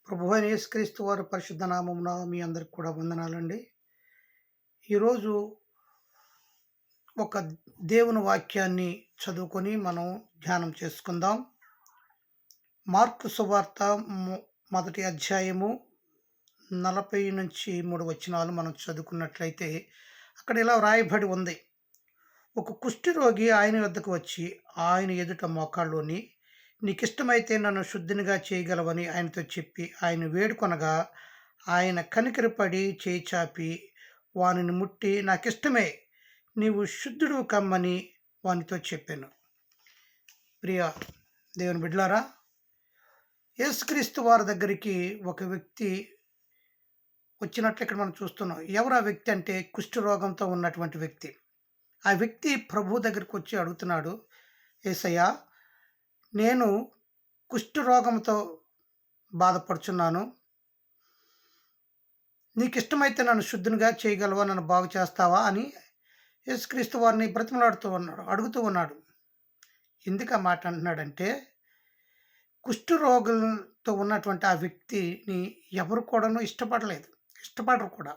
ప్రభువైన యేసుక్రీస్తు వారి పరిశుద్ధ నామమున మీ అందరికి కూడా వందనాలండి. ఈరోజు ఒక దేవుని వాక్యాన్ని చదువుకొని మనం ధ్యానం చేసుకుందాం. మార్కు సువార్త మొదటి అధ్యాయము 40-3 వచనాలు మనం చదువుకున్నట్లయితే అక్కడ ఇలా వ్రాయబడి ఉంది. ఒక కుష్ఠరోగి ఆయన వద్దకు వచ్చి ఆయన ఎదుట మోకాళ్ళుని, నీకిష్టమైతే నన్ను శుద్ధినిగా చేయగలవని ఆయనతో చెప్పి ఆయన వేడుకొనగా ఆయన కనికరపడి చేయి చాపి వానిని ముట్టి, నాకిష్టమే, నీవు శుద్ధుడు కమ్మని వానితో చెప్పాను. ప్రియ దేవుని బిడ్డలారా, యేసుక్రీస్తు వారి దగ్గరికి ఒక వ్యక్తి వచ్చినట్లు ఇక్కడ మనం చూస్తున్నాం. ఎవరు ఆ వ్యక్తి అంటే కుష్ఠరోగంతో ఉన్నటువంటి వ్యక్తి. ఆ వ్యక్తి ప్రభు దగ్గరికి వచ్చి అడుగుతున్నాడు, యేసయ్యా, నేను కుష్ఠరోగంతో బాధపడుచున్నాను, నీకిష్టమైతే నన్ను శుద్ధినిగా చేయగలవా, నన్ను బాగు చేస్తావా అని యేసుక్రీస్తు వారిని అడుగుతూ ఉన్నాడు. ఎందుకు ఆ మాట అంటున్నాడంటే, కుష్ఠరోగులతో ఉన్నటువంటి ఆ వ్యక్తిని ఎవరు కూడాను ఇష్టపడరు కూడా.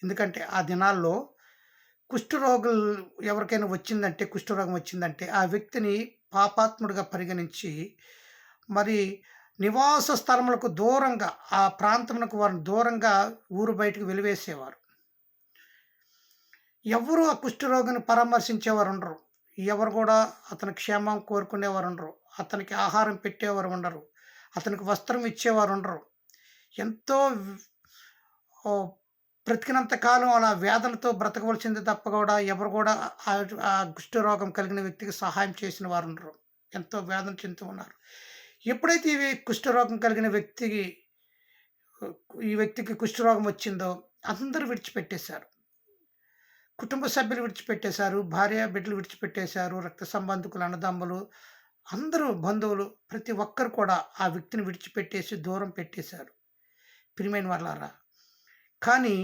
ఎందుకంటే ఆ దినాల్లో కుష్ఠరోగులు ఎవరికైనా కుష్ఠరోగం వచ్చిందంటే ఆ వ్యక్తిని పాపాత్ముడిగా పరిగణించి మరి నివాస స్థలములకు దూరంగా, ఆ ప్రాంతమునకు వారిని దూరంగా ఊరు బయటకు వెలివేసేవారు. ఎవరు ఆ కుష్ఠరోగిని పరామర్శించేవారు ఉండరు. ఎవరు కూడా అతని క్షేమం కోరుకునేవారు ఉండరు. అతనికి ఆహారం పెట్టేవారు ఉండరు. అతనికి వస్త్రం ఇచ్చేవారు ఉండరు. ఎంతో బ్రతికినంత కాలం అలా వేదనతో బ్రతకవలసింది తప్ప కూడా ఎవరు కూడా ఆ కుష్ఠరోగం కలిగిన వ్యక్తికి సహాయం చేసిన వారు ఉండరు. ఎంతో వేదన చెందుతూ ఉన్నారు. ఎప్పుడైతే కుష్ఠరోగం కలిగిన ఈ వ్యక్తికి కుష్ఠరోగం వచ్చిందో అందరూ విడిచిపెట్టేశారు. కుటుంబ సభ్యులు విడిచిపెట్టేశారు, భార్య బిడ్డలు విడిచిపెట్టేశారు, రక్త సంబంధికులు, అన్నదమ్ములు, అందరూ బంధువులు, ప్రతి ఒక్కరు కూడా ఆ వ్యక్తిని విడిచిపెట్టేసి దూరం పెట్టేశారు. ప్రియమైన వాళ్ళారా, కానీ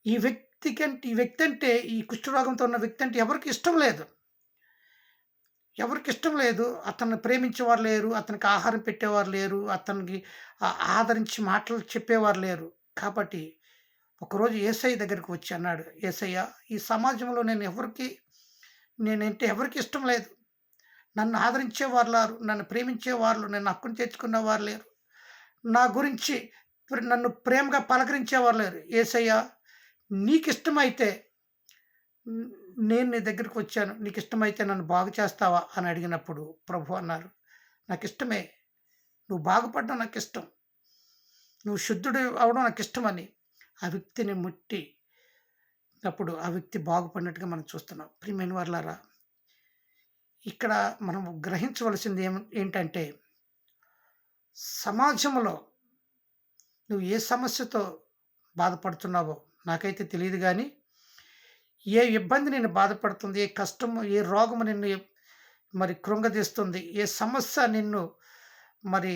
ఈ వ్యక్తి అంటే ఈ కుష్ఠరోగంతో ఉన్న వ్యక్తి అంటే ఎవరికి ఇష్టం లేదు. అతన్ని ప్రేమించేవారు లేరు, అతనికి ఆహారం పెట్టేవారు లేరు, అతనికి ఆదరించి మాటలు చెప్పేవారు లేరు. కాబట్టి ఒకరోజు యేసయ్య దగ్గరికి వచ్చి అన్నాడు, యేసయ్య, ఈ సమాజంలో నేనంటే ఎవరికి ఇష్టం లేదు. నన్ను ఆదరించేవారు లేరు, నన్ను ప్రేమించేవారు, నన్ను హక్కును చేర్చుకునేవారు లేరు, నా గురించి నన్ను ప్రేమగా పలకరించేవారు లేరు. యేసయ్య, నీకిష్టమైతే నేను నీ దగ్గరికి వచ్చాను, నీకిష్టమైతే నన్ను బాగు చేస్తావా అని అడిగినప్పుడు ప్రభు అన్నారు, నాకిష్టమే, నువ్వు బాగుపడడం నాకిష్టం, నువ్వు శుద్ధుడు అవడం నాకిష్టమని ఆ వ్యక్తిని ముట్టి అప్పుడు ఆ వ్యక్తి బాగుపడినట్టుగా మనం చూస్తున్నాం. ప్రియమైన వాళ్ళారా, ఇక్కడ మనం గ్రహించవలసింది ఏంటంటే, సమాజంలో నువ్వు ఏ సమస్యతో బాధపడుతున్నావో నాకైతే తెలియదు, కానీ ఏ ఇబ్బంది నిన్ను బాధపడుతుంది, ఏ కష్టము, ఏ రోగము నిన్ను మరి కృంగదీస్తుంది, ఏ సమస్య నిన్ను మరి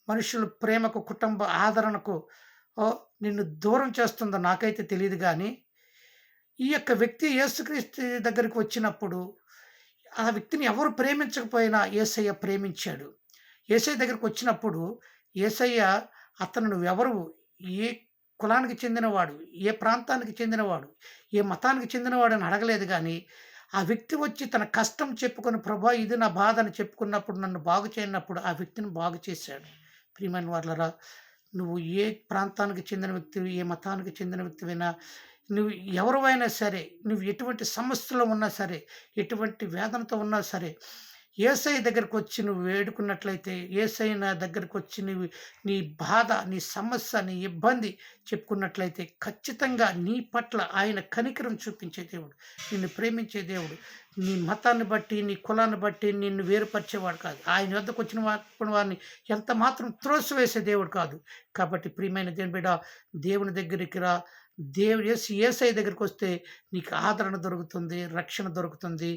మనుషుల ప్రేమకు, కుటుంబ ఆదరణకు నిన్ను దూరం చేస్తుందో నాకైతే తెలియదు, కానీ ఈ యొక్క వ్యక్తి యేసుక్రీస్తు దగ్గరికి వచ్చినప్పుడు ఆ వ్యక్తిని ఎవరు ప్రేమించకపోయినా యేసయ్య ప్రేమించాడు. యేసయ్య దగ్గరికి వచ్చినప్పుడు యేసయ్య అతను నువ్వెవరు, ఏ కులానికి చెందినవాడు, ఏ ప్రాంతానికి చెందినవాడు, ఏ మతానికి చెందినవాడు అని అడగలేదు, కానీ ఆ వ్యక్తి వచ్చి తన కష్టం చెప్పుకొని, ప్రభా ఇది నా బాధ అని చెప్పుకున్నప్పుడు, నన్ను బాగు చేయనప్పుడు ఆ వ్యక్తిని బాగు చేశాడు. ప్రియమైన వాళ్ళరా, నువ్వు ఏ ప్రాంతానికి చెందిన వ్యక్తివి, ఏ మతానికి చెందిన వ్యక్తివైనా, నువ్వు ఎవరివైనా సరే, నువ్వు ఎటువంటి సమస్యలో ఉన్నా సరే, ఎటువంటి వేదనతో ఉన్నా సరే, యేసయ్య దగ్గరికి వచ్చి నువ్వు వేడుకున్నట్లయితే, యేసయ్య నా దగ్గరికి వచ్చి నీ బాధ, నీ సమస్య, నీ ఇబ్బంది చెప్పుకున్నట్లయితే ఖచ్చితంగా నీ పట్ల ఆయన కనికరం చూపించే దేవుడు, నిన్ను ప్రేమించే దేవుడు. నీ మతాన్ని బట్టి, నీ కులాన్ని బట్టి నిన్ను వేరుపరిచేవాడు కాదు. ఆయన వద్దకు వచ్చిన వారిని ఎంత మాత్రం త్రోసివేసే దేవుడు కాదు. కాబట్టి ప్రియమైన దేవుని బిడ్డ, దేవుని దగ్గరికి రా. యేసయ్య దగ్గరికి వస్తే నీకు ఆదరణ దొరుకుతుంది, రక్షణ దొరుకుతుంది,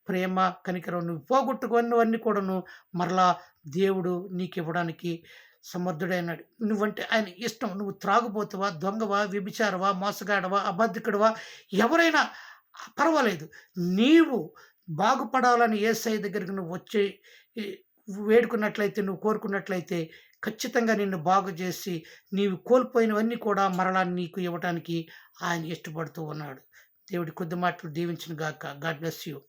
ప్రేమ, కనికరం, నువ్వు పోగొట్టుకున్నవన్నీ కూడాను మరలా దేవుడు నీకు ఇవ్వడానికి సమర్థుడైనాడు. నువ్వంటే ఆయన ఇష్టం. నువ్వు త్రాగుబోతువా, దొంగవా, వ్యభిచారవా, మోసగాడవా, అబద్ధికుడవా, ఎవరైనా పర్వాలేదు, నీవు బాగుపడాలని యేసయ్య దగ్గరికి నువ్వు వచ్చి వేడుకున్నట్లయితే, నువ్వు కోరుకున్నట్లయితే ఖచ్చితంగా నిన్ను బాగు చేసి, నీవు కోల్పోయినవన్నీ కూడా మరలా నీకు ఇవ్వటానికి ఆయన ఇష్టపడుతూ ఉన్నాడు. దేవుడి కొద్ది మాటలు దీవించును గాక. God bless you.